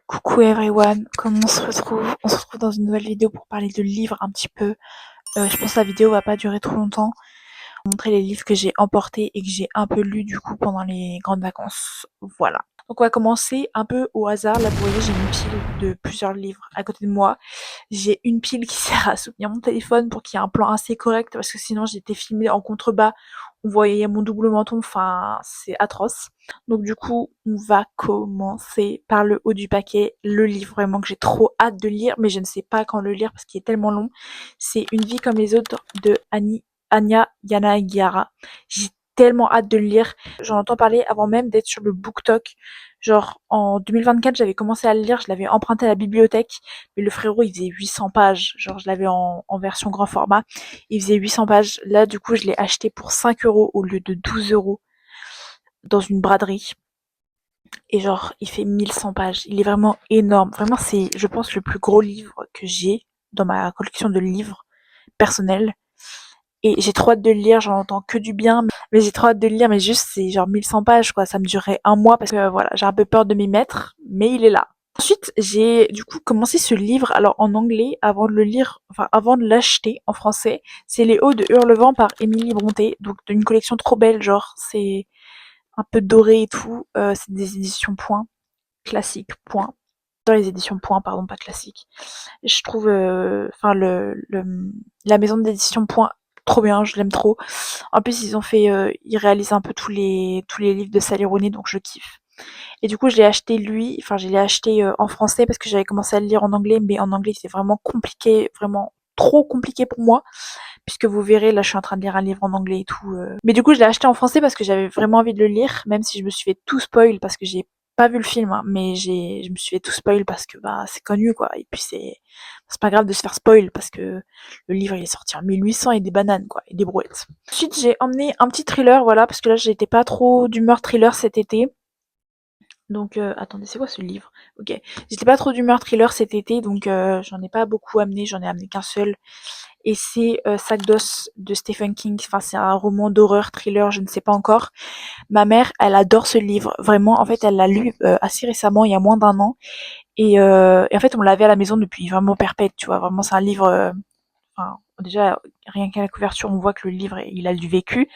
Coucou everyone, comment on se retrouve? On se retrouve dans une nouvelle vidéo pour parler de livres un petit peu. Je pense que la vidéo va pas durer trop longtemps. Montrer les livres que j'ai emportés et que j'ai un peu lus du coup pendant les grandes vacances. Voilà. Donc on va commencer un peu au hasard. Là vous voyez j'ai une pile de plusieurs livres à côté de moi. J'ai une pile qui sert à soutenir mon téléphone pour qu'il y ait un plan assez correct parce que sinon j'étais filmée en contrebas. On voyait mon double menton, enfin c'est atroce. Donc du coup on va commencer par le haut du paquet, le livre vraiment que j'ai trop hâte de lire mais je ne sais pas quand le lire parce qu'il est tellement long. C'est Une vie comme les autres de Anya Yanagihara. J'ai tellement hâte de le lire. J'en entends parler avant même d'être sur le BookTok. Genre, en 2024, j'avais commencé à le lire, je l'avais emprunté à la bibliothèque, mais le frérot, il faisait 800 pages. Genre, je l'avais en version grand format. Il faisait 800 pages. Là, du coup, je l'ai acheté pour 5 € au lieu de 12 € dans une braderie. Et genre, il fait 1100 pages. Il est vraiment énorme. Vraiment, c'est, je pense, le plus gros livre que j'ai dans ma collection de livres personnels. Et j'ai trop hâte de le lire, j'en entends que du bien, mais j'ai trop hâte de le lire, mais juste c'est genre 1100 pages quoi, ça me durerait un mois parce que voilà, j'ai un peu peur de m'y mettre, mais il est là. Ensuite, j'ai du coup commencé ce livre, alors en anglais, avant de le lire, enfin avant de l'acheter en français, c'est Les Hauts de Hurlevent par Émilie Brontë, donc d'une collection trop belle, genre c'est un peu doré et tout, c'est des éditions Point, classiques Point. Dans les éditions Point, pardon, pas classique. Je trouve, enfin la maison d'édition Point trop bien, je l'aime trop. En plus, ils réalisent un peu tous les livres de Sally Rooney, donc je kiffe. Et du coup, je l'ai acheté lui, enfin, je l'ai acheté en français parce que j'avais commencé à le lire en anglais, mais en anglais, c'est vraiment compliqué, vraiment trop compliqué pour moi, puisque vous verrez, là, je suis en train de lire un livre en anglais et tout. Mais du coup, je l'ai acheté en français parce que j'avais vraiment envie de le lire, même si je me suis fait tout spoil parce que j'ai pas vu le film, hein, mais je me suis fait tout spoil parce que bah c'est connu quoi. Et puis c'est pas grave de se faire spoil parce que le livre il est sorti en 1800 et des bananes quoi, et des brouettes. Ensuite j'ai emmené un petit thriller voilà parce que là j'étais pas trop d'humeur thriller cet été. Donc attendez, c'est quoi ce livre? Ok, j'étais pas trop d'humeur thriller cet été, donc j'en ai pas beaucoup amené, j'en ai amené qu'un seul. Et c'est Sac d'os de Stephen King. Enfin, c'est un roman d'horreur, thriller, je ne sais pas encore. Ma mère, elle adore ce livre, vraiment. En fait, elle l'a lu assez récemment, il y a moins d'un an. Et en fait, on l'avait à la maison depuis vraiment perpète, tu vois. Vraiment, c'est un livre. Enfin, déjà, rien qu'à la couverture, on voit que le livre, il a du vécu.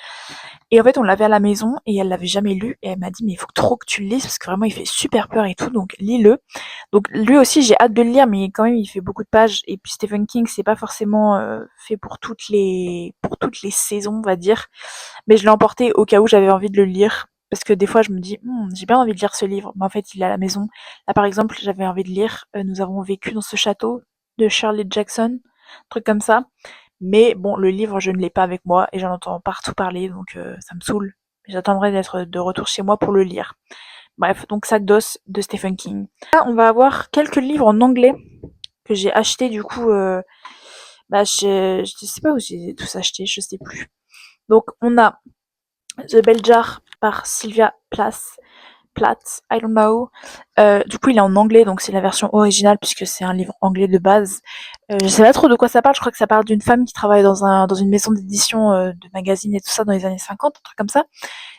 Et en fait, on l'avait à la maison et elle l'avait jamais lu. Et elle m'a dit, mais il faut trop que tu le lises parce que vraiment, il fait super peur et tout. Donc, lis-le. Donc, lui aussi, j'ai hâte de le lire, mais quand même, il fait beaucoup de pages. Et puis, Stephen King, c'est pas forcément fait pour toutes les saisons, on va dire. Mais je l'ai emporté au cas où j'avais envie de le lire. Parce que des fois, je me dis, j'ai bien envie de lire ce livre. Mais en fait, il est à la maison. Là, par exemple, j'avais envie de lire Nous avons vécu dans ce château de Shirley Jackson. Un truc comme ça. Mais bon, le livre, je ne l'ai pas avec moi et j'en entends partout parler, donc ça me saoule. J'attendrai d'être de retour chez moi pour le lire. Bref, donc Sac d'os de Stephen King. Là, on va avoir quelques livres en anglais que j'ai achetés du coup. Bah, je sais pas où j'ai tous acheté, je sais plus. Donc on a The Bell Jar par Sylvia Plath, I don't know. Du coup, il est en anglais, donc c'est la version originale puisque c'est un livre anglais de base. Je sais pas trop de quoi ça parle. Je crois que ça parle d'une femme qui travaille dans une maison d'édition de magazines et tout ça dans les années 50, un truc comme ça.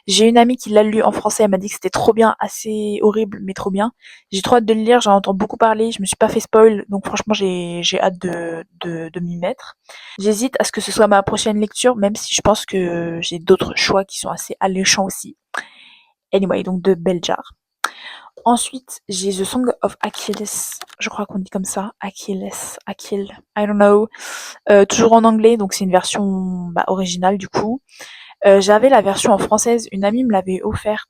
J'ai une amie qui l'a lu en français. Elle m'a dit que c'était trop bien, assez horrible, mais trop bien. J'ai trop hâte de le lire. J'en entends beaucoup parler. Je me suis pas fait spoil, donc franchement, j'ai hâte de m'y mettre. J'hésite à ce que ce soit ma prochaine lecture, même si je pense que j'ai d'autres choix qui sont assez alléchants aussi. Anyway, donc de Beljar. Ensuite, j'ai The Song of Achilles. Je crois qu'on dit comme ça. Achille. I don't know. Toujours en anglais, donc c'est une version originale du coup. J'avais la version en française. Une amie me l'avait offerte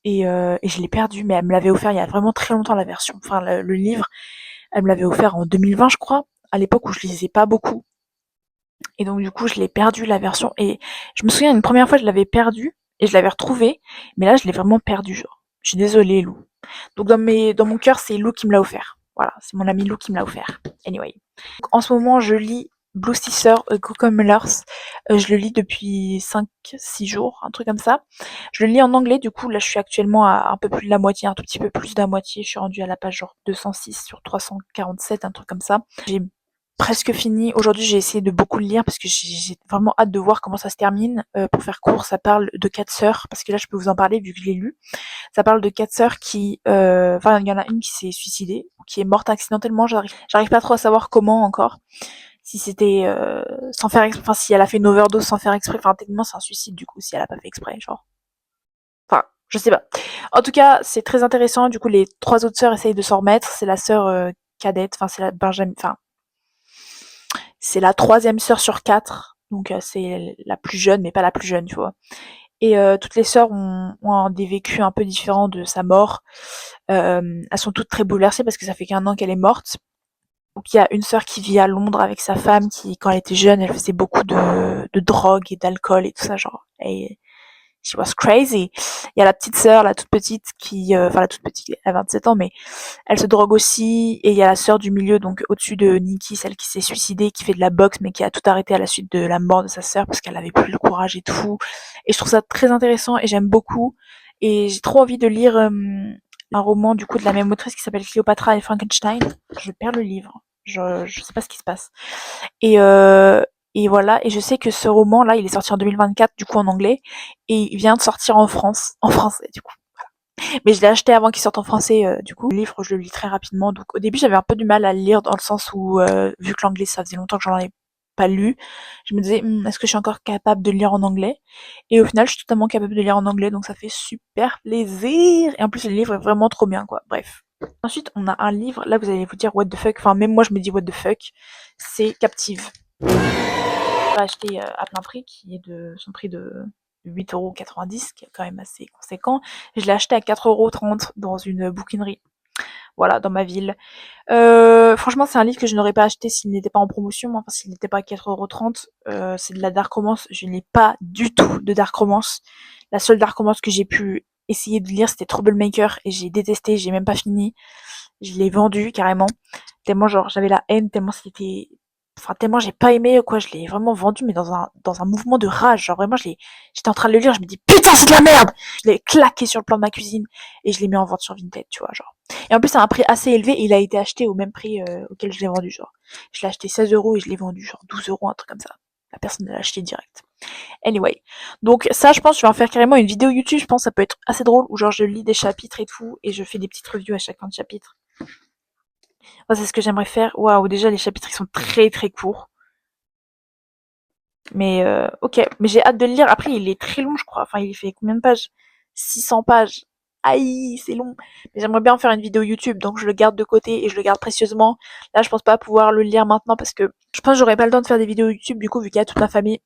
et je l'ai perdue, mais elle me l'avait offert il y a vraiment très longtemps la version. Enfin, le livre, elle me l'avait offert en 2020, je crois, à l'époque où je lisais pas beaucoup. Et donc du coup, je l'ai perdu la version. Et je me souviens une première fois, je l'avais perdue et je l'avais retrouvée, mais là, je l'ai vraiment perdue. Genre. Je suis désolée, Lou. Donc dans mon cœur, c'est Lou qui me l'a offert. Voilà, c'est mon ami Lou qui me l'a offert. Anyway. Donc, en ce moment, je lis Blue Sister Cucumbers. Je le lis depuis 5-6 jours, un truc comme ça. Je le lis en anglais, du coup, là, je suis actuellement à un peu plus de la moitié, un tout petit peu plus de la moitié. Je suis rendue à la page genre 206 sur 347, un truc comme ça. J'ai presque fini. Aujourd'hui, j'ai essayé de beaucoup le lire parce que j'ai vraiment hâte de voir comment ça se termine. Pour faire court, ça parle de 4 sœurs, parce que là, je peux vous en parler vu que je l'ai lu. Ça parle de 4 sœurs qui, enfin, il y en a une qui s'est suicidée, qui est morte accidentellement. J'arrive pas trop à savoir comment encore. Si c'était sans faire exprès, enfin si elle a fait une overdose sans faire exprès, enfin techniquement c'est un suicide du coup si elle a pas fait exprès, genre. Enfin, je sais pas. En tout cas, c'est très intéressant. Du coup, les 3 autres sœurs essayent de s'en remettre. C'est la sœur cadette, enfin c'est la Benjamin, enfin c'est la troisième sœur sur 4. Donc c'est la plus jeune, mais pas la plus jeune, tu vois. Et toutes les sœurs ont des vécus un peu différents de sa mort. Elles sont toutes très bouleversées parce que ça fait qu'1 an qu'elle est morte. Donc il y a une sœur qui vit à Londres avec sa femme qui, quand elle était jeune, elle faisait beaucoup de drogue et d'alcool et tout ça, genre. Et she was crazy. Il y a la petite sœur, la toute petite, qui, enfin la toute petite, elle a 27 ans, mais elle se drogue aussi. Et il y a la sœur du milieu, donc au-dessus de Nikki, celle qui s'est suicidée, qui fait de la boxe, mais qui a tout arrêté à la suite de la mort de sa sœur parce qu'elle avait plus le courage et tout. Et je trouve ça très intéressant et j'aime beaucoup. Et j'ai trop envie de lire un roman du coup de la même autrice qui s'appelle Cléopatra et Frankenstein. Je perds le livre. Je sais pas ce qui se passe. Et et voilà, et je sais que ce roman là, il est sorti en 2024 du coup en anglais et il vient de sortir en France, en français du coup. Mais je l'ai acheté avant qu'il sorte en français du coup. Le livre, je le lis très rapidement. Donc au début, j'avais un peu du mal à le lire dans le sens où vu que l'anglais ça faisait longtemps que j'en avais pas lu, je me disais est-ce que je suis encore capable de lire en anglais? Et au final, je suis totalement capable de lire en anglais, donc ça fait super plaisir. Et en plus, le livre est vraiment trop bien quoi. Bref. Ensuite, on a un livre, là vous allez vous dire what the fuck, enfin même moi je me dis what the fuck, c'est Captive. J'ai acheté à plein prix, qui est de son prix de 8,90 €, qui est quand même assez conséquent. Je l'ai acheté à 4,30 € dans une bouquinerie, voilà, dans ma ville. Franchement, c'est un livre que je n'aurais pas acheté s'il n'était pas en promotion, enfin s'il n'était pas à 4,30 €. C'est de la dark romance, je n'ai pas du tout de dark romance. La seule dark romance que j'ai pu essayer de lire, c'était Troublemaker, et j'ai détesté, j'ai même pas fini. Je l'ai vendu carrément, tellement genre j'avais la haine, tellement c'était, enfin tellement j'ai pas aimé quoi, je l'ai vraiment vendu mais dans un mouvement de rage, genre vraiment j'étais en train de le lire, je me dis putain c'est de la merde, je l'ai claqué sur le plan de ma cuisine et je l'ai mis en vente sur Vinted, tu vois genre. Et en plus c'est un prix assez élevé et il a été acheté au même prix auquel je l'ai vendu, genre je l'ai acheté 16 € et je l'ai vendu genre 12 € un truc comme ça. La personne l'a acheté direct. Anyway, donc ça je pense je vais en faire carrément une vidéo YouTube, je pense que ça peut être assez drôle où genre je lis des chapitres et tout et je fais des petites reviews à chaque fin de chapitre. Moi, c'est ce que j'aimerais faire. Waouh, déjà les chapitres ils sont très très courts. Mais ok, mais j'ai hâte de le lire. Après, il est très long, je crois. Enfin, il fait combien de pages? 600 pages. Aïe, c'est long. Mais j'aimerais bien en faire une vidéo YouTube, donc je le garde de côté et je le garde précieusement. Là, je pense pas pouvoir le lire maintenant parce que je pense que j'aurais pas le temps de faire des vidéos YouTube du coup vu qu'il y a toute ma famille.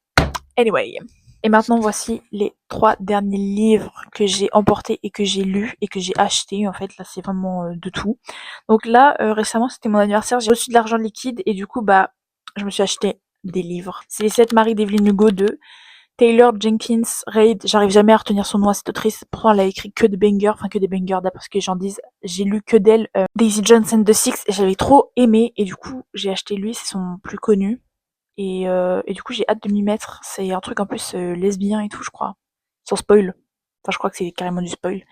Anyway. Et maintenant, voici les 3 derniers livres que j'ai emportés et que j'ai lus et que j'ai achetés. En fait, là, c'est vraiment de tout. Donc là, récemment, c'était mon anniversaire, j'ai reçu de l'argent liquide et du coup, bah, je me suis acheté des livres. C'est Les 7 maris d'Evelyn Hugo de Taylor Jenkins Reid. J'arrive jamais à retenir son nom à cette autrice. Pourtant, elle a écrit que des bangers, enfin que des bangers d'après ce que les gens disent. J'ai lu que d'elle Daisy Johnson de Six et j'avais trop aimé et du coup, j'ai acheté lui, c'est son plus connu. Et du coup, j'ai hâte de m'y mettre. C'est un truc en plus lesbien et tout, je crois. Sans spoil. Enfin, je crois que c'est carrément du spoil.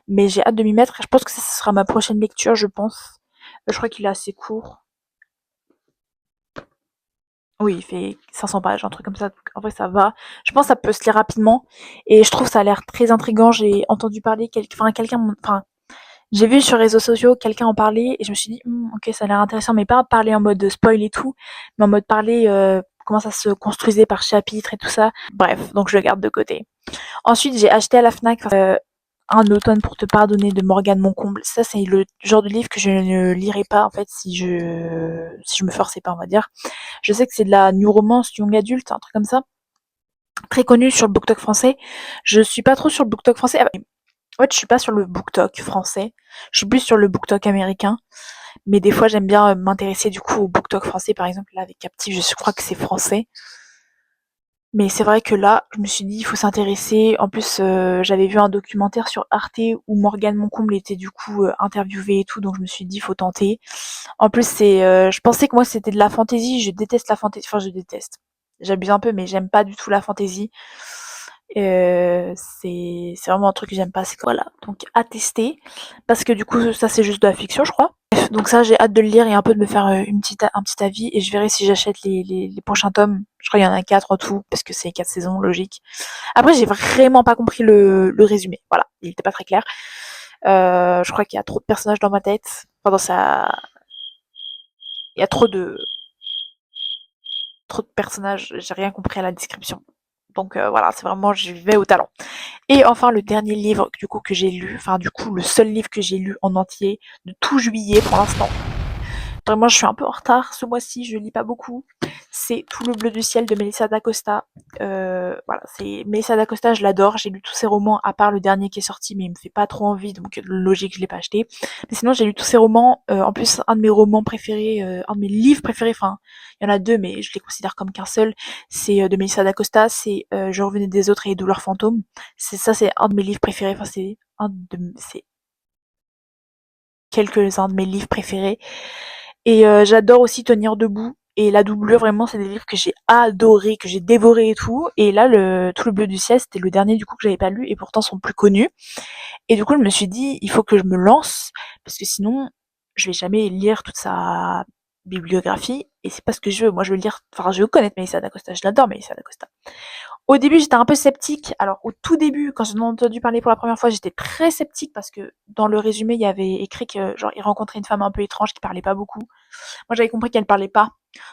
Mais j'ai hâte de m'y mettre. Et je pense que ça sera ma prochaine lecture, je pense. Je crois qu'il est assez court. Oui, il fait 500 pages, un truc comme ça. Donc, en vrai, ça va. Je pense que ça peut se lire rapidement. Et je trouve que ça a l'air très intriguant. J'ai entendu parler, enfin, j'ai vu sur les réseaux sociaux quelqu'un en parler et je me suis dit, ok, ça a l'air intéressant, mais pas parler en mode spoil et tout, mais en mode parler comment ça se construisait par chapitre et tout ça. Bref, donc je le garde de côté. Ensuite, j'ai acheté à la Fnac Un automne pour te pardonner de Morgane Moncomble. Ça, c'est le genre de livre que je ne lirais pas en fait si je me forçais pas, on va dire. Je sais que c'est de la new romance, young adulte, un truc comme ça, très connu sur le BookTok français. Je suis pas trop sur le BookTok français. En fait, je suis pas sur le BookTok français. Je suis plus sur le BookTok américain. Mais des fois, j'aime bien m'intéresser du coup au BookTok français. Par exemple, là, avec Captive, je crois que c'est français. Mais c'est vrai que là, je me suis dit, il faut s'intéresser. En plus, j'avais vu un documentaire sur Arte où Morgane Moncomble était du coup interviewée et tout. Donc je me suis dit, il faut tenter. En plus, je pensais que moi, c'était de la fantaisie. Je déteste la fantaisie. Enfin, je déteste. J'abuse un peu, mais j'aime pas du tout la fantaisie. C'est vraiment un truc que j'aime pas, c'est voilà, donc à tester, parce que du coup ça c'est juste de la fiction je crois. Bref, donc ça j'ai hâte de le lire et un peu de me faire un petit avis, et je verrai si j'achète les prochains tomes. Je crois qu'il y en a 4 en tout, parce que c'est 4 saisons, logique. Après j'ai vraiment pas compris le résumé, voilà, il était pas très clair. Je crois qu'il y a trop de personnages dans ma tête, enfin dans sa... Il y a trop de personnages, j'ai rien compris à la description. Donc voilà, c'est vraiment, je vais au talent. Et enfin, le dernier livre du coup que j'ai lu, enfin du coup le seul livre que j'ai lu en entier de tout juillet pour l'instant. Vraiment, je suis un peu en retard ce mois-ci, je lis pas beaucoup. C'est Tout le bleu du ciel de Melissa d'Acosta. Voilà, c'est Melissa d'Acosta, je l'adore. J'ai lu tous ses romans, à part le dernier qui est sorti, mais il me fait pas trop envie, donc logique, je l'ai pas acheté. Mais sinon, j'ai lu tous ses romans. En plus, un de mes romans préférés, un de mes livres préférés, enfin, il y en a deux, mais je les considère comme qu'un seul. C'est de Melissa d'Acosta, c'est Je revenais des autres et les douleurs fantômes. C'est un de mes livres préférés. Enfin, c'est quelques-uns de mes livres préférés. Et j'adore aussi Tenir debout. Et La doublure, vraiment, c'est des livres que j'ai adoré, que j'ai dévoré et tout. Et là, Tout le bleu du ciel, c'était le dernier du coup que j'avais pas lu et pourtant sont plus connus. Et du coup, je me suis dit, il faut que je me lance parce que sinon, je vais jamais lire toute sa bibliographie et c'est pas ce que je veux. Moi, je veux lire, enfin, je veux connaître Melissa d'Acosta. Je l'adore, Melissa d'Acosta. Au début, j'étais un peu sceptique. Alors, au tout début, quand j'en ai entendu parler pour la première fois, j'étais très sceptique parce que dans le résumé, il y avait écrit que, genre, il rencontrait une femme un peu étrange qui parlait pas beaucoup. Moi, j'avais compris qu'elle parlait pas.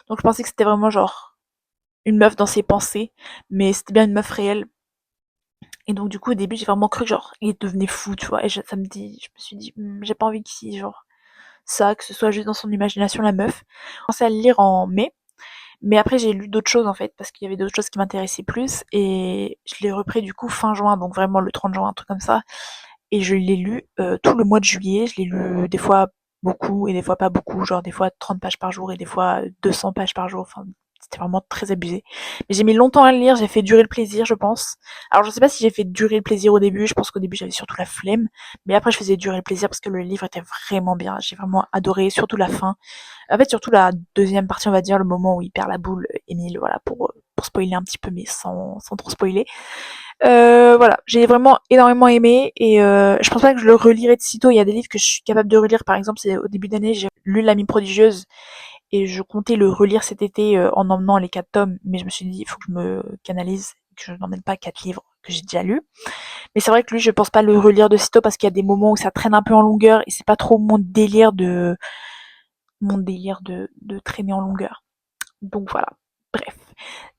Donc, je pensais que c'était vraiment, genre, une meuf dans ses pensées. Mais c'était bien une meuf réelle. Et donc, du coup, au début, j'ai vraiment cru que, genre, il devenait fou, tu vois. Et ça me dit, je me suis dit, j'ai pas envie qu'il, genre, ça, que ce soit juste dans son imagination, la meuf. J'ai commencé à le lire en mai. Mais après, j'ai lu d'autres choses, en fait, parce qu'il y avait d'autres choses qui m'intéressaient plus. Et je l'ai repris, du coup, fin juin. Donc, vraiment, le 30 juin, un truc comme ça. Et je l'ai lu tout le mois de juillet. Je l'ai lu des fois beaucoup et des fois pas beaucoup, genre des fois 30 pages par jour et des fois 200 pages par jour. Enfin, c'était vraiment très abusé. Mais j'ai mis longtemps à le lire, j'ai fait durer le plaisir, je pense. Alors je sais pas si j'ai fait durer le plaisir au début, je pense qu'au début j'avais surtout la flemme, mais après je faisais durer le plaisir parce que le livre était vraiment bien. J'ai vraiment adoré, surtout la fin. En fait, surtout la deuxième partie, on va dire, le moment où il perd la boule, Émile, voilà, pour spoiler un petit peu, mais sans trop spoiler. Voilà, j'ai vraiment énormément aimé et je pense pas que je le relirai de sitôt. Il y a des livres que je suis capable de relire, par exemple, c'est au début d'année, j'ai lu L'Amie prodigieuse et je comptais le relire cet été en emmenant les 4 tomes, mais je me suis dit il faut que je me canalise, que je n'emmène pas 4 livres que j'ai déjà lus. Mais c'est vrai que lui, je pense pas le relire de sitôt parce qu'il y a des moments où ça traîne un peu en longueur et c'est pas trop mon délire de traîner en longueur. Donc voilà. Bref.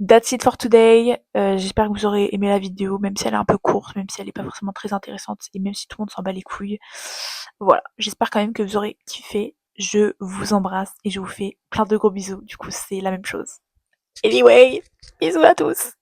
That's it for today. J'espère que vous aurez aimé la vidéo, même si elle est un peu courte, même si elle est pas forcément très intéressante, et même si tout le monde s'en bat les couilles. Voilà. J'espère quand même que vous aurez kiffé. Je vous embrasse et je vous fais plein de gros bisous. Du coup, c'est la même chose. Anyway, bisous à tous!